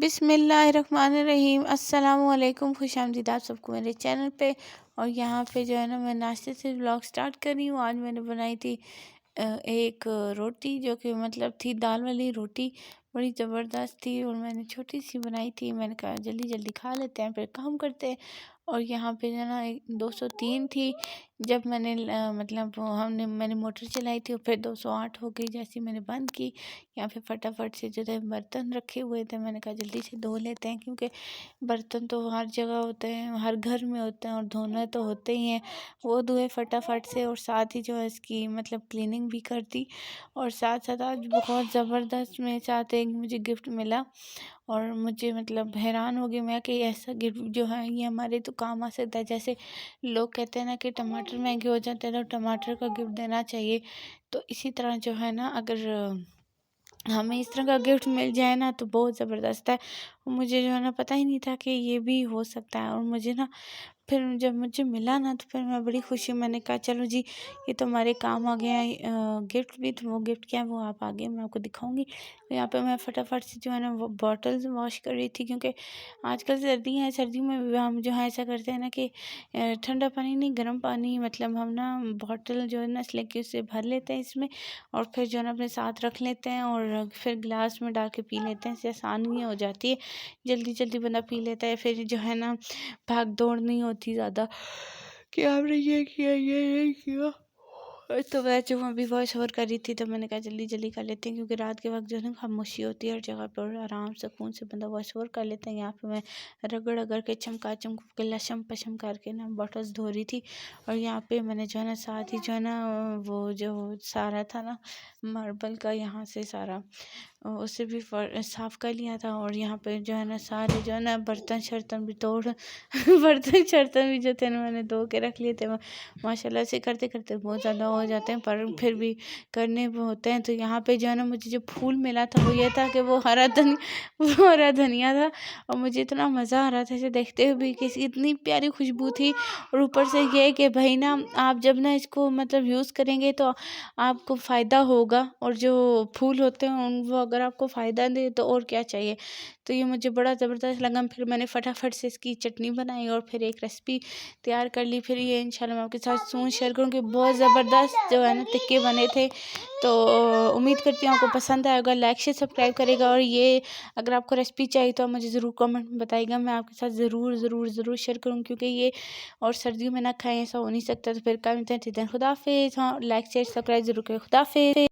बिस्मिल्लाहिर्रहमानिर्रहीम अस्सलामुअलैकुम, खुशामदीद आप सबको मेरे चैनल पे। और यहाँ पे जो है ना, मैं नाश्ते से व्लॉग स्टार्ट कर रही हूँ। आज मैंने बनाई थी एक रोटी, जो कि मतलब थी दाल वाली रोटी, बड़ी ज़बरदस्त थी और मैंने छोटी सी बनाई थी। मैंने कहा जल्दी जल्दी खा लेते हैं, फिर काम करते हैं। और यहाँ पे जो है ना 203 थी जब मैंने मतलब मैंने मोटर चलाई थी, और फिर 208 हो गई जैसी मैंने बंद की। यहाँ पे फटाफट से जो थे बर्तन रखे हुए थे, मैंने कहा जल्दी से धो लेते हैं, क्योंकि बर्तन तो हर जगह होते हैं, हर घर में होते हैं और धोने तो होते ही हैं। वो धोए फटाफट से, और साथ ही जो है इसकी मतलब क्लीनिंग भी कर दी। और साथ साथ आज बहुत ज़बरदस्त मेरे साथ एक मुझे गिफ्ट मिला, और मुझे मतलब हैरान हो गई मैं कि ऐसा गिफ्ट जो है ये हमारे तो काम आ सकता है। जैसे लोग कहते हैं ना कि टमाटर महंगे हो जाते हैं, तो टमाटर का गिफ्ट देना चाहिए। तो इसी तरह जो है ना, अगर हमें इस तरह का गिफ्ट मिल जाए ना, तो बहुत ज़बरदस्त है। मुझे जो है ना पता ही नहीं था कि ये भी हो सकता है। और मुझे ना फिर जब मुझे मिला ना, तो फिर मैं बड़ी खुशी, मैंने कहा चलो जी, ये तो हमारे काम आ गया है गिफ्ट भी। तो वो गिफ्ट क्या है वो आप आगे मैं आपको दिखाऊंगी। तो यहाँ पे मैं फटाफट से जो है ना वो बॉटल्स वॉश कर रही थी, क्योंकि आजकल सर्दी है, सर्दी में भी हम जो है ऐसा करते हैं ना कि ठंडा पानी नहीं, गर्म पानी, मतलब हम ना बॉटल जो है ना लेके उससे भर लेते हैं इसमें, और फिर जो है ना अपने साथ रख लेते हैं, और फिर गिलास में डाल के पी लेते हैं। इससे आसानी हो जाती है, जल्दी जल्दी बंदा पी लेता है। फिर जो है ना भाग दौड़ नहीं होती ज़्यादा कि आपने ये किया ये किया। तो मैं जो अभी वॉइस ओवर कर रही थी, तो मैंने कहा जल्दी जल्दी कर लेते हैं, क्योंकि रात के वक्त जो है ना खामोशी होती है हर जगह पर, और आराम सुकून से बंदा वॉइस ओवर कर लेते हैं। यहाँ पे मैं रगड़ रगड़ के चमका चमक के लशम पशम करके ना बॉटल्स धो रही थी। और यहाँ पे मैंने जो है ना साथ ही जो है ना वो जो सारा था ना मार्बल का, यहाँ से सारा उसे भी साफ़ कर लिया था। और यहाँ पे जो है ना सारे जो है ना बर्तन शर्तन भी तोड़ बर्तन शर्तन भी जो थे ना मैंने धो के रख लिए थे। माशाल्लाह से करते करते बहुत ज़्यादा हो जाते हैं, पर फिर भी करने वो होते हैं। तो यहाँ पे जो है ना मुझे जो फूल मिला था वो ये था कि वो हरा धनिया था। और मुझे इतना मज़ा आ रहा था इसे देखते हुए भी कि इसकी इतनी प्यारी खुशबू थी। और ऊपर से ये कि भाई ना, आप जब ना इसको मतलब यूज़ करेंगे तो आपको फ़ायदा होगा, और जो फूल होते हैं उन वो अगर आपको फ़ायदा दे तो और क्या चाहिए। तो ये मुझे बड़ा ज़बरदस्त लगा। फिर मैंने फटाफट से इसकी चटनी बनाई, और फिर एक रेसिपी तैयार कर ली। फिर ये इंशाल्लाह मैं आपके साथ सून शेयर करूँगी। बहुत ज़बरदस्त जो है ना टिक्के बने थे। तो उम्मीद करती हूँ आपको पसंद आएगा। लाइक शेयर सब्सक्राइब करेगा, और ये अगर आपको रेसिपी चाहिए तो आप मुझे ज़रूर कमेंट में बताइएगा, मैं आपके साथ ज़रूर शेयर करूँ, क्योंकि ये और सर्दियों में ना खाएं ऐसा हो नहीं सकता। तो फिर क्या मिलते हैं, खुदा हाफिज़। हाँ, लाइक शेयर सब्सक्राइब ज़रूर करें। खुदा हाफिज़।